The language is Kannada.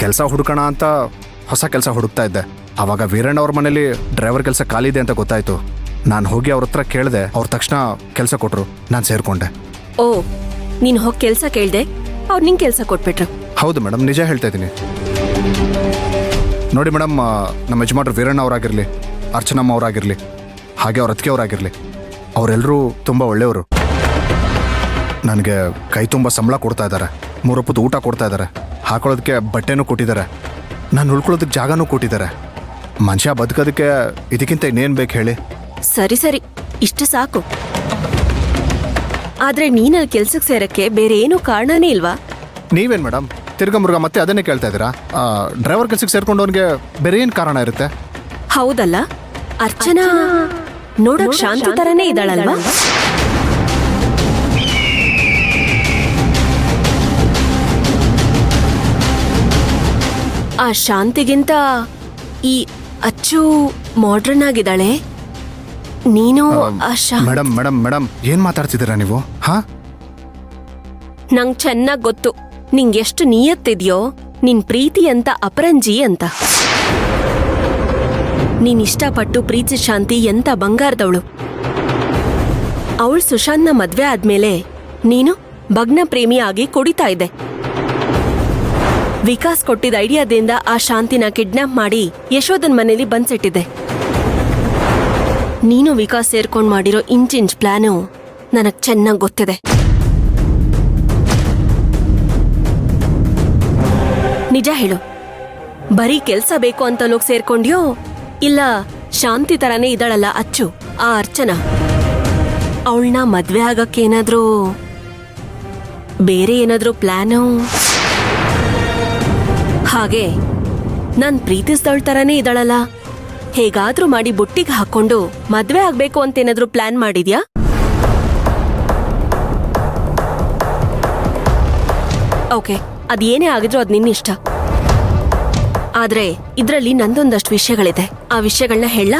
ಕೆಲಸ ಹುಡುಕೋಣ ಅಂತ ಹೊಸ ಕೆಲಸ ಹುಡುಕ್ತಾ ಇದ್ದೆ. ಆವಾಗ ವೀರಣ್ಣ ಅವ್ರ ಮನೇಲಿ ಡ್ರೈವರ್ ಕೆಲಸ ಖಾಲಿ ಇದೆ ಅಂತ ಗೊತ್ತಾಯ್ತು. ನಾನು ಹೋಗಿ ಅವ್ರ ಹತ್ರ ಕೇಳಿದೆ. ಅವ್ರ ತಕ್ಷಣ ಕೆಲಸ ಕೊಟ್ಟರು. ನಾನು ಸೇರ್ಕೊಂಡೆ. ಓ, ನೀನು ಹೋಗಿ ಕೆಲಸ ಕೇಳ್ದೆ, ಅವ್ರು ನಿಂಗೆ ಕೆಲಸ ಕೊಟ್ಬಿಟ್ರು? ಹೌದು ಮೇಡಮ್, ನಿಜ ಹೇಳ್ತಾ ಇದ್ದೀನಿ. ನೋಡಿ ಮೇಡಮ್, ನಮ್ಮ ಯಜಮಾನ್ರು ವೀರಣ್ಣ ಅವರಾಗಿರಲಿ, ಅರ್ಚನಮ್ಮ ಅವರಾಗಿರಲಿ, ಹಾಗೆ ಅವ್ರ ಅತ್ತಿಗೆ ಅವರಾಗಿರಲಿ, ಅವರೆಲ್ಲರೂ ತುಂಬ ಒಳ್ಳೆಯವರು. ನನಗೆ ಕೈ ತುಂಬ ಸಂಬಳ ಕೊಡ್ತಾ ಇದ್ದಾರೆ, 3 ಹೊತ್ತು ಊಟ ಕೊಡ್ತಾ ಇದ್ದಾರೆ, ಹಾಕೊಳ್ಳೋದಕ್ಕೆ ಬಟ್ಟೆನೂ ಕೊಟ್ಟಿದ್ದಾರೆ, ನಾನು ಉಳ್ಕೊಳ್ಳೋದಕ್ಕೆ ಜಾಗನೂ ಕೊಟ್ಟಿದ್ದಾರೆ. ಮನುಷ್ಯ ಬದುಕೋದಕ್ಕೆ ಇದಕ್ಕಿಂತ ಇನ್ನೇನು ಬೇಕು ಹೇಳಿ? ಸರಿ ಸರಿ, ಇಷ್ಟು ಸಾಕು. ಆದ್ರೆ ನೀನಲ್ಲಿ ಕೆಲ್ಸಕ್ಕೆ ಸೇರಕ್ಕೆ ಬೇರೆ ಏನೂ ಕಾರಣನೇ ಇಲ್ವಾ? ನೀವೇನು ಮೇಡಮ್ ತಿರ್ಗಮುರ್ಗ ಮತ್ತೆ ಅದನ್ನೇ ಕೇಳ್ತಾ ಇದ್ದೀರಾ? ಡ್ರೈವರ್ ಕೆಲ್ಸಕ್ಕೆ ಸೇರ್ಕೊಂಡವನಿಗೆ ಬೇರೆ ಏನು ಕಾರಣ ಇರುತ್ತೆ? ಹೌದಲ್ಲ, ಅರ್ಚನಾ ನೋಡಕ್ ಶಾಂತಿ ತರನೇ ಇದ್ದಾಳಲ್ವಾ? ಆ ಶಾಂತಿಗಿಂತ ಈ ಅಚ್ಚು ಮಾಡ್ರನ್ ಆಗಿದ್ದಾಳೆ. ನೀನು ಮೇಡಮ್ ಮೇಡಮ್ ಮೇಡಮ್ ಏನ್ ಮಾತಾಡ್ತಿದ್ದೀರಾ ನೀವು? ನಂಗ್ ಚೆನ್ನಾಗ್ ಗೊತ್ತು ನಿಂಗೆಷ್ಟು ನಿಯತ್ತಿದ್ಯೋ ನಿನ್ ಪ್ರೀತಿ ಅಂತ ಅಪರಂಜಿ ಅಂತ. ನೀನ್ ಇಷ್ಟಪಟ್ಟು ಪ್ರೀತಿ ಶಾಂತಿ ಎಂತ ಬಂಗಾರದವಳು. ಅವಳು ಸುಶಾಂತ್ನ ಮದ್ವೆ ಆದ್ಮೇಲೆ ನೀನು ಭಗ್ನ ಪ್ರೇಮಿ ಆಗಿ ಕುಡಿತಾ ಇದ್ದೆ. ವಿಕಾಸ್ ಕೊಟ್ಟಿದ್ದ ಐಡಿಯಾದಿಂದ ಆ ಶಾಂತಿನ ಕಿಡ್ನಾಪ್ ಮಾಡಿ ಯಶೋಧನ್ ಮನೇಲಿ ಬಂದ್ಸಿಟ್ಟಿದ್ದೆ. ನೀನು ವಿಕಾಸ್ ಸೇರ್ಕೊಂಡ್ ಮಾಡಿರೋ ಇಂಚಿಂಚ್ ಪ್ಲಾನು ನನಗ್ ಚೆನ್ನಾಗ್ ಗೊತ್ತಿದೆ. ನಿಜ ಹೇಳು, ಬರೀ ಕೆಲ್ಸ ಬೇಕು ಅಂತ ಲೋಗ್ ಸೇರ್ಕೊಂಡ್ಯೋ ಇಲ್ಲ ಶಾಂತಿ ತರಾನೇ ಇದ್ದಾಳಲ್ಲ ಅಚ್ಚು, ಆ ಅರ್ಚನಾ, ಅವಳನ್ನ ಮದ್ವೆ ಆಗಕ್ಕೇನಾದ್ರೂ ಬೇರೆ ಏನಾದ್ರೂ ಪ್ಲಾನು? ಹಾಗೆ ನಾನ್ ಪ್ರೀತಿಸ್ದವಳ ತರಾನೇ ಇದ್ದಾಳಲ್ಲ, ಹೇಗಾದ್ರೂ ಮಾಡಿ ಬುಟ್ಟಿಗೆ ಹಾಕೊಂಡು ಮದ್ವೆ ಆಗ್ಬೇಕು ಅಂತೇನಾದ್ರೂ ಪ್ಲಾನ್ ಮಾಡಿದ್ಯಾ? ಓಕೆ, ಅದೇನೇ ಆಗಿದ್ರೂ ಅದ್ ನಿನ್ನಿಷ್ಟ. ಆದ್ರೆ ಇದ್ರಲ್ಲಿ ನಂದೊಂದಷ್ಟು ವಿಷಯಗಳಿದೆ. ಆ ವಿಷಯಗಳನ್ನ ಹೇಳ.